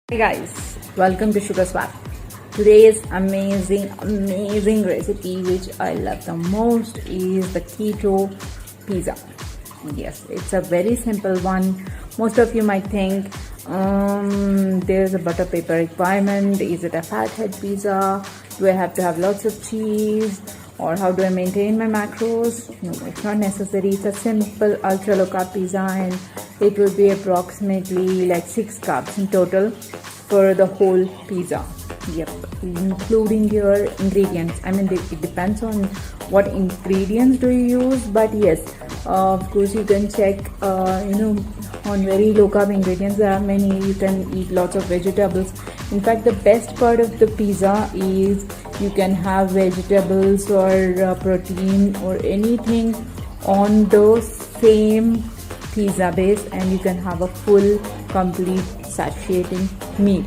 Hey guys, welcome to Sugar Swap. Today's amazing recipe which I love the most is the Keto Pizza. Yes, it's a very simple one. Most of you might think there's a butter paper requirement. Is it a fathead pizza? Do I have to have lots of cheese? Or how do I maintain my macros? No, it's not necessary. It's a simple ultra low carb pizza and it will be approximately like 6 carbs in total for the whole pizza. Yep, including your ingredients. I mean, it depends on what ingredients do you use, but yes, of course you can check on very low carb ingredients. There are many. You can eat lots of vegetables. In fact, the best part of the pizza is you can have vegetables or protein or anything on the same pizza base, and you can have a full complete satiating meal,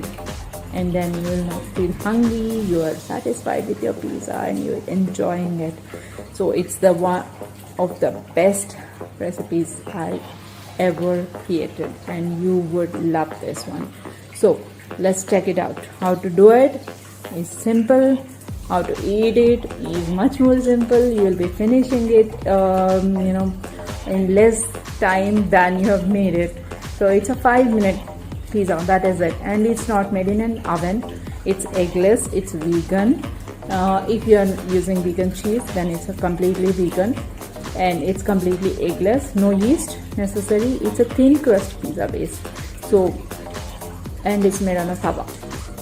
and then you will not feel hungry. You are satisfied with your pizza and you're enjoying it. So it's the one of the best recipes I ever created, and you would love this one. So let's check it out. How to do it is simple. How to eat it is much more simple. You will be finishing it in less time than you have made it. So it's a 5-minute pizza, that is it. And it's not made in an oven. It's eggless, it's vegan. If you are using vegan cheese, then it's a completely vegan, and it's completely eggless, no yeast necessary. It's a thin crust pizza base. So, and it's made on a tawa,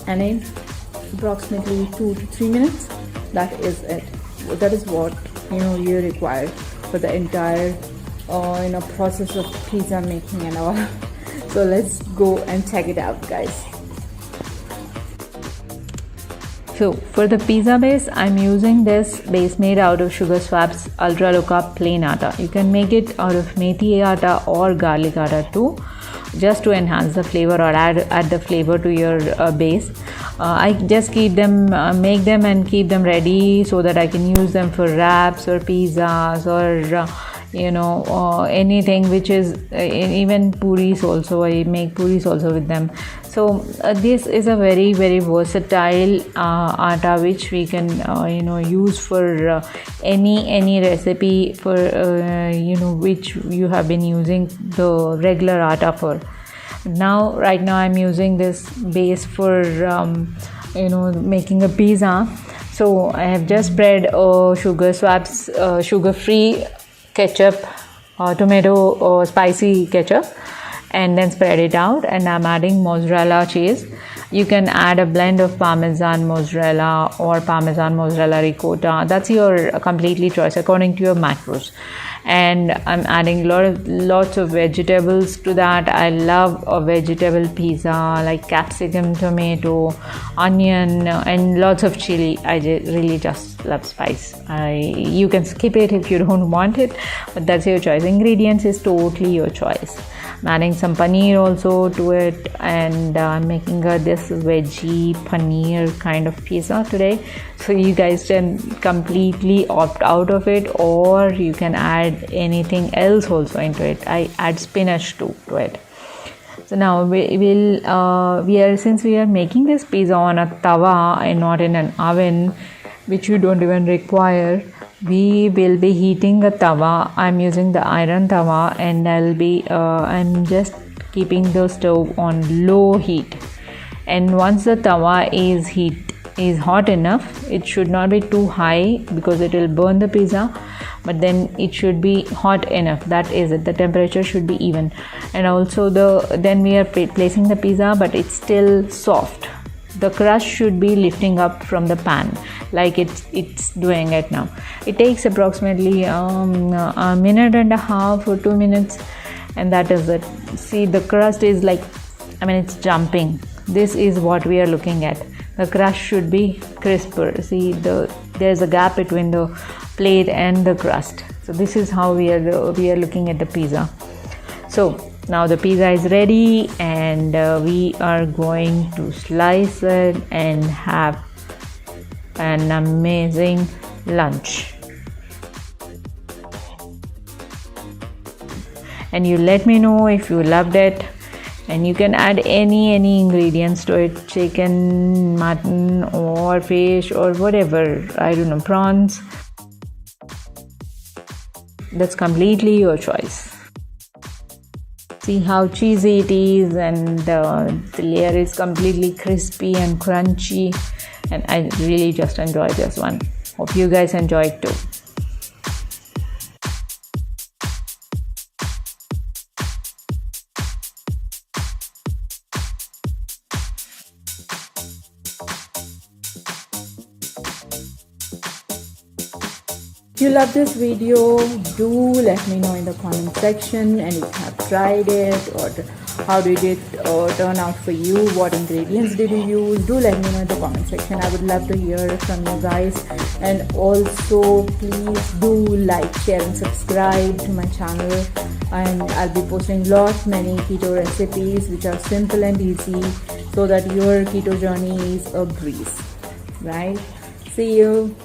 and in approximately 2 to 3 minutes, that is it. That is what you require for the entire process of pizza making and all. So let's go and check it out, guys. So for the pizza base, I'm using this base made out of Sugar Swap's ultra low carb plain atta. You can make it out of methi atta or garlic atta too, just to enhance the flavor or add the flavor to your base. I just keep them, make them and keep them ready so that I can use them for wraps or pizzas or anything which is even puris also. I make puris also with them. So this is a very versatile atta which we can use for any recipe for which you have been using the regular atta for. Right now I'm using this base for making a pizza. So I have just spread Sugar Swap's sugar-free ketchup, tomato spicy ketchup, and then spread it out, and I'm adding mozzarella cheese. You can add a blend of parmesan mozzarella or parmesan mozzarella ricotta. That's your completely choice according to your macros. And I'm adding lots of vegetables to that. I love a vegetable pizza like capsicum, tomato, onion, and lots of chili. I really just love spice. You can skip it if you don't want it, but that's your choice. Ingredients is totally your choice. I'm adding some paneer also to it, and I'm making this veggie paneer kind of pizza today. So you guys can completely opt out of it, or you can add anything else also into it. I add spinach too to it. So now since we are making this pizza on a tawa and not in an oven, which you don't even require, we will be heating a tawa. I'm using the iron tawa, and I'm just keeping the stove on low heat. And once the tawa is hot enough, it should not be too high because it will burn the pizza, but then it should be hot enough. That is it. The temperature should be even. And also then we are placing the pizza, but it's still soft. The crust should be lifting up from the pan like it's doing it now. It takes approximately a minute and a half or 2 minutes, and that is it. See, the crust is it's jumping. This is what we are looking at. The crust should be crisper. See, there's a gap between the plate and the crust. So this is how we are looking at the pizza. So now the pizza is ready, and we are going to slice it and have an amazing lunch. And you let me know if you loved it. And you can add any ingredients to it, chicken, mutton or fish or whatever, I don't know, prawns. That's completely your choice. See how cheesy it is, and the layer is completely crispy and crunchy, and I really just enjoy this one. Hope you guys enjoy it too. If you love this video, do let me know in the comment section, and if you have tried it, or how did it turn out for you, what ingredients did you use, do let me know in the comment section. I would love to hear from you guys. And also please do like, share and subscribe to my channel, and I'll be posting many keto recipes which are simple and easy, so that your keto journey is a breeze, right? See you.